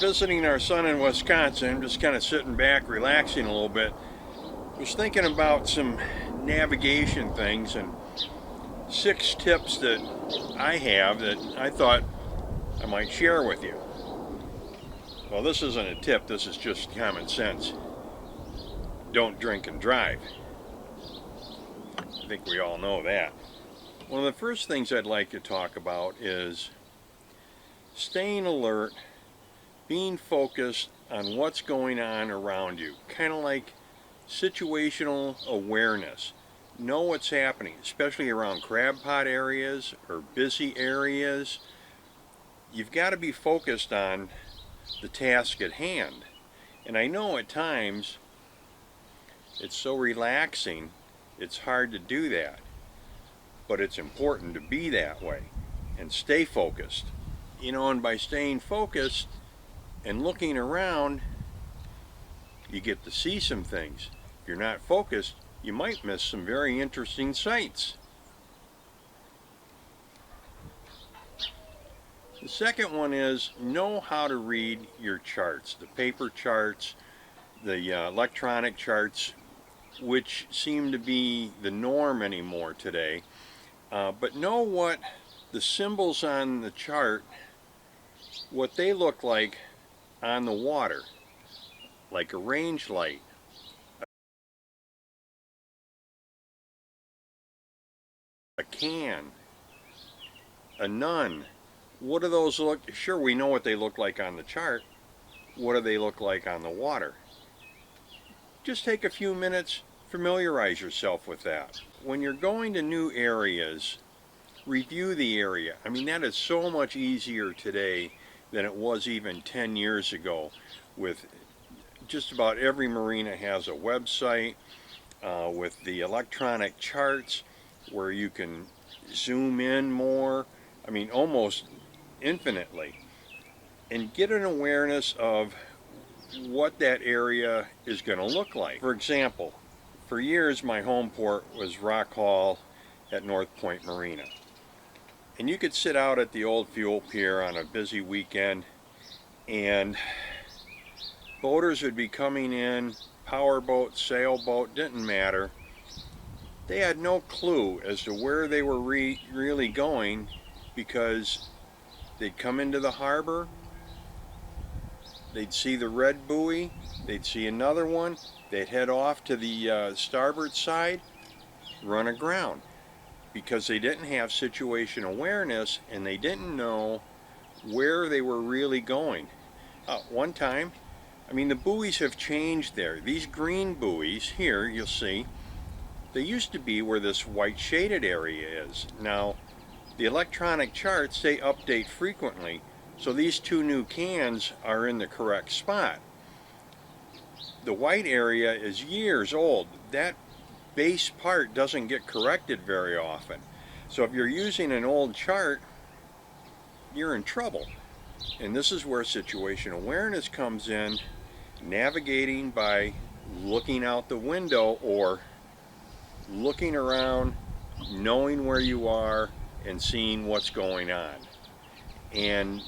visiting our son in Wisconsin, just kind of sitting back, relaxing a little bit. Was thinking about some navigation things and 6 tips that I have that I thought I might share with you. Well, this isn't a tip, this is just common sense. Don't drink and drive. I think we all know that. One of the first things I'd like to talk about is staying alert, being focused on what's going on around you. Kind of like situational awareness. Know what's happening, especially around crab pot areas or busy areas. You've got to be focused on the task at hand. And I know at times it's so relaxing, it's hard to do that. But it's important to be that way and stay focused. You know, and by staying focused and looking around, you get to see some things. If you're not focused, you might miss some very interesting sights. The second one is know how to read your charts, the paper charts, the electronic charts, which seem to be the norm anymore today. But know what the symbols on the chart, what they look like on the water, like a range light, a can, a nun. What do those look? Sure, we know what they look like on the chart. What do they look like on the water? Just take a few minutes, familiarize yourself with that. When you're going to new areas, review the area. I mean, that is so much easier today than it was even 10 years ago. With just about every marina has a website with the electronic charts where you can zoom in more, I mean almost infinitely, and get an awareness of what that area is going to look like. For example, for years my home port was Rock Hall at North Point Marina. And you could sit out at the old fuel pier on a busy weekend and boaters would be coming in, powerboat, sailboat, didn't matter. They had no clue as to where they were really going, because they'd come into the harbor, they'd see the red buoy, they'd see another one, they'd head off to the starboard side, run aground, because they didn't have situation awareness and they didn't know where they were really going. One time, I mean, the buoys have changed there. These green buoys here, you'll see, they used to be where this white shaded area is. Now, the electronic charts, they update frequently, so these 2 new cans are in the correct spot. The white area is years old. That base part doesn't get corrected very often. So if you're using an old chart, you're in trouble. And this is where situation awareness comes in, navigating by looking out the window or looking around, knowing where you are and seeing what's going on. And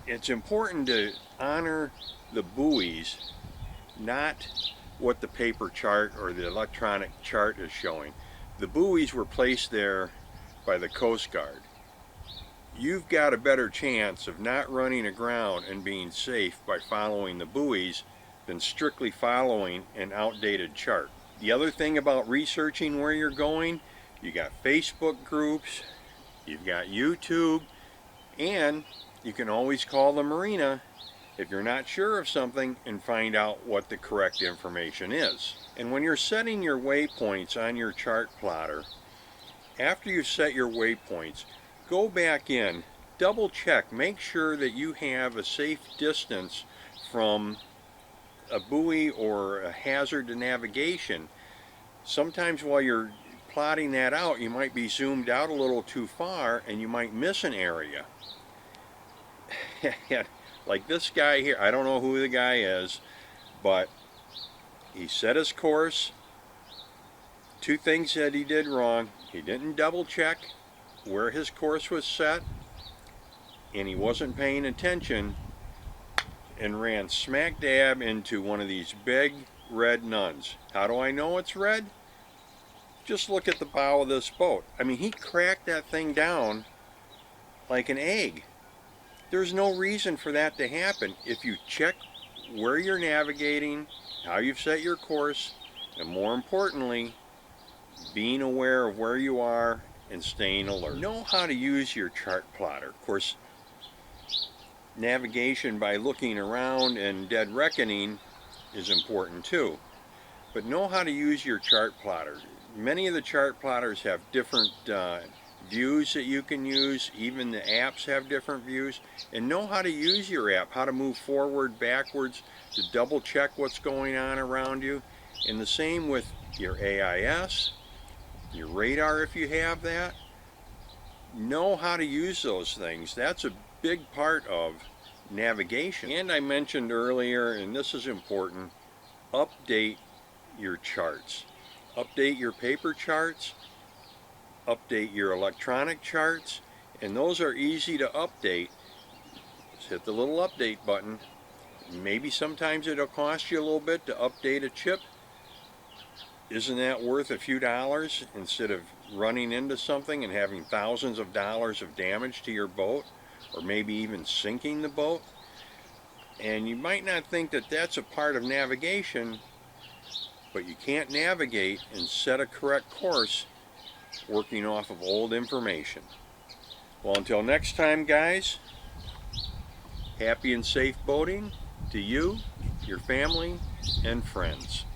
it's important to honor the buoys, not what the paper chart or the electronic chart is showing. The buoys were placed there by the Coast Guard. You've got a better chance of not running aground and being safe by following the buoys than strictly following an outdated chart. The other thing about researching where you're going, you got Facebook groups, you've got YouTube, and you can always call the marina if you're not sure of something and find out what the correct information is. And when you're setting your waypoints on your chart plotter, after you've set your waypoints, go back in, double check, make sure that you have a safe distance from a buoy or a hazard to navigation. Sometimes while you're plotting that out, you might be zoomed out a little too far and you might miss an area. Like this guy here, I don't know who the guy is, but he set his course. 2 things that he did wrong. He didn't double check where his course was set, and he wasn't paying attention and ran smack dab into one of these big red nuns. How do I know it's red? Just look at the bow of this boat. I mean, he cracked that thing down like an egg. There's no reason for that to happen if you check where you're navigating, how you've set your course, and more importantly, being aware of where you are and staying alert. Know how to use your chart plotter. Of course, navigation by looking around and dead reckoning is important too. But know how to use your chart plotter. Many of the chart plotters have different views that you can use. Even the apps have different views. And know how to use your app, how to move forward, backwards, to double check what's going on around you. And the same with your AIS, your radar if you have that. Know how to use those things. That's a big part of navigation. And I mentioned earlier, and this is important, update your charts. Update your paper charts, update your electronic charts, and those are easy to update. Just hit the little update button. Maybe sometimes it'll cost you a little bit to update a chip. Isn't that worth a few dollars instead of running into something and having thousands of dollars of damage to your boat, or maybe even sinking the boat? And you might not think that that's a part of navigation, but you can't navigate and set a correct course working off of old information. Well, until next time, guys, happy and safe boating to you, your family, and friends.